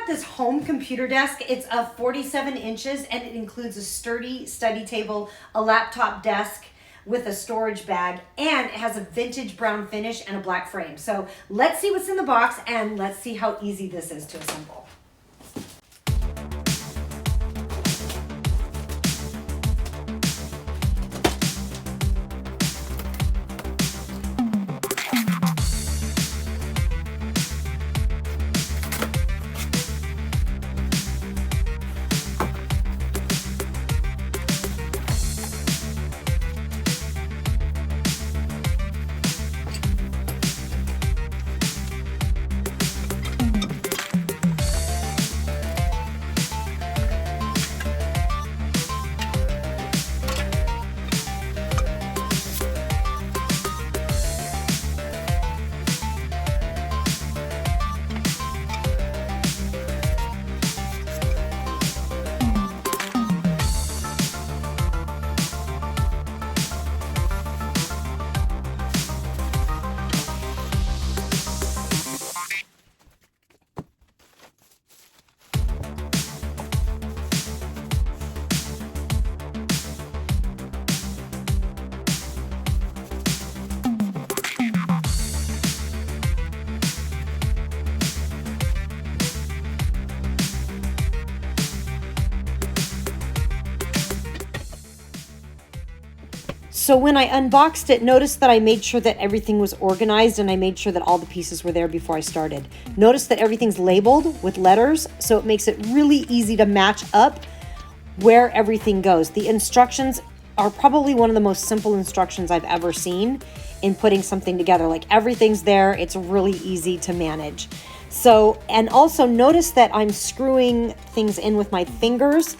this home computer desk. It's 47 inches and it includes a sturdy study table, a laptop desk with a storage bag, and it has a vintage brown finish and a black frame. So let's see what's in the box and let's see how easy this is to assemble. So when I unboxed it, notice that I made sure that everything was organized and I made sure that all the pieces were there before I started. Notice that everything's labeled with letters, so it makes it really easy to match up where everything goes. The instructions are probably one of the most simple instructions I've ever seen in putting something together. Like everything's there, it's really easy to manage. So, and also notice that I'm screwing things in with my fingers.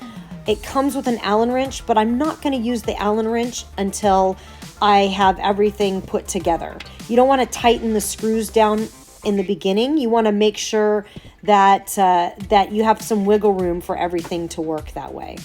It comes with an Allen wrench, but I'm not going to use the Allen wrench until I have everything put together. You don't want to tighten the screws down in the beginning. You want to make sure that, that you have some wiggle room for everything to work that way.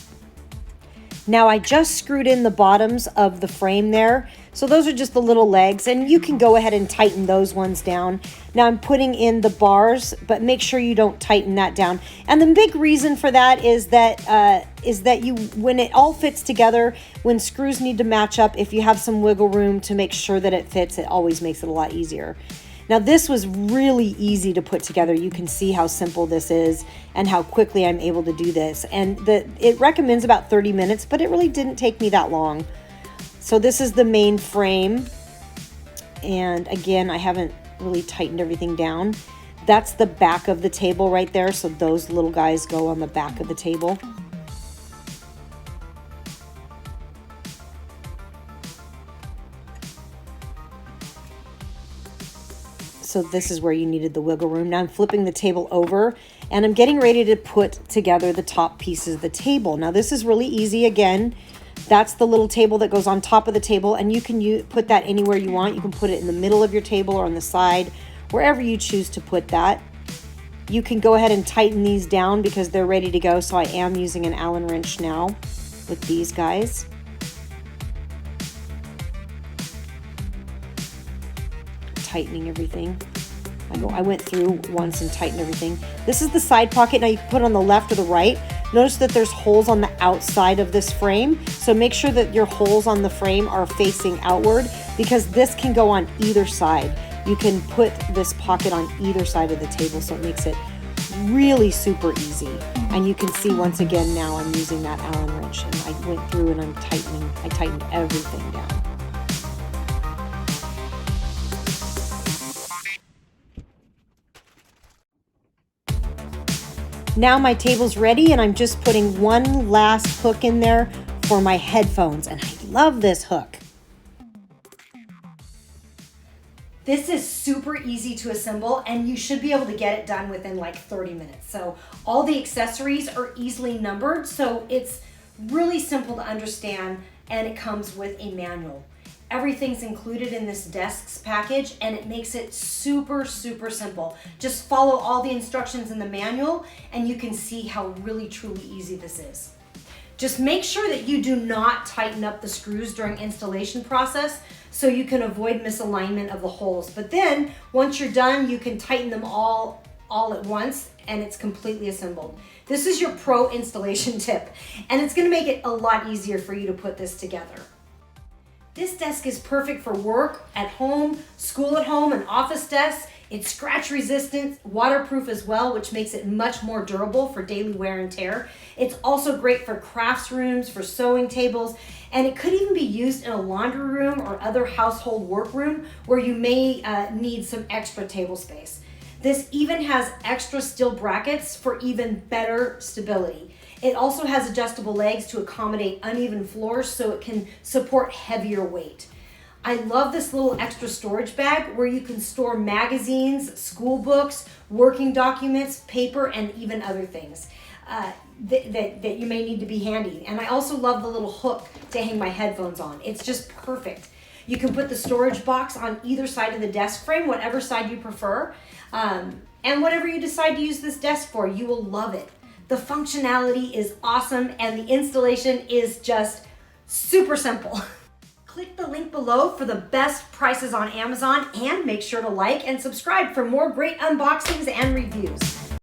Now I just screwed in the bottoms of the frame there. So those are just the little legs, and you can go ahead and tighten those ones down. Now I'm putting in the bars, but make sure you don't tighten that down. And the big reason for that is that you, when it all fits together, when screws need to match up, if you have some wiggle room to make sure that it fits, it always makes it a lot easier. Now this was really easy to put together. You can see how simple this is and how quickly I'm able to do this. And it recommends about 30 minutes, but it really didn't take me that long. So this is the main frame. And again, I haven't really tightened everything down. That's the back of the table right there. So those little guys go on the back of the table. So this is where you needed the wiggle room. Now I'm flipping the table over and I'm getting ready to put together the top pieces of the table. Now this is really easy. Again, that's the little table that goes on top of the table, and you can put that anywhere you want. You can put it in the middle of your table or on the side, wherever you choose to put that. You can go ahead and tighten these down because they're ready to go. So I am using an Allen wrench now with these guys. Tightening everything. I went through once and tightened everything. This is the side pocket. Now you can put it on the left or the right. Notice that there's holes on the outside of this frame. So make sure that your holes on the frame are facing outward because this can go on either side. You can put this pocket on either side of the table, so it makes it really super easy. And you can see once again now I'm using that Allen wrench, and I went through and I tightened everything down. Now my table's ready and I'm just putting one last hook in there for my headphones, and I love this hook. This is super easy to assemble and you should be able to get it done within like 30 minutes. So all the accessories are easily numbered, so it's really simple to understand, and it comes with a manual. Everything's included in this desks package and it makes it super, super simple. Just follow all the instructions in the manual and you can see how really, truly easy this is. Just make sure that you do not tighten up the screws during installation process so you can avoid misalignment of the holes. But then once you're done, you can tighten them all all at once and it's completely assembled. This is your pro installation tip, and it's gonna make it a lot easier for you to put this together. This desk is perfect for work at home, school at home, and office desks. It's scratch resistant, waterproof as well, which makes it much more durable for daily wear and tear. It's also great for crafts rooms, for sewing tables, and it could even be used in a laundry room or other household work room where you may need some extra table space. This even has extra steel brackets for even better stability. It also has adjustable legs to accommodate uneven floors so it can support heavier weight. I love this little extra storage bag where you can store magazines, school books, working documents, paper, and even other things that you may need to be handy. And I also love the little hook to hang my headphones on. It's just perfect. You can put the storage box on either side of the desk frame, whatever side you prefer. And whatever you decide to use this desk for, you will love it. The functionality is awesome and the installation is just super simple. Click the link below for the best prices on Amazon and make sure to like and subscribe for more great unboxings and reviews.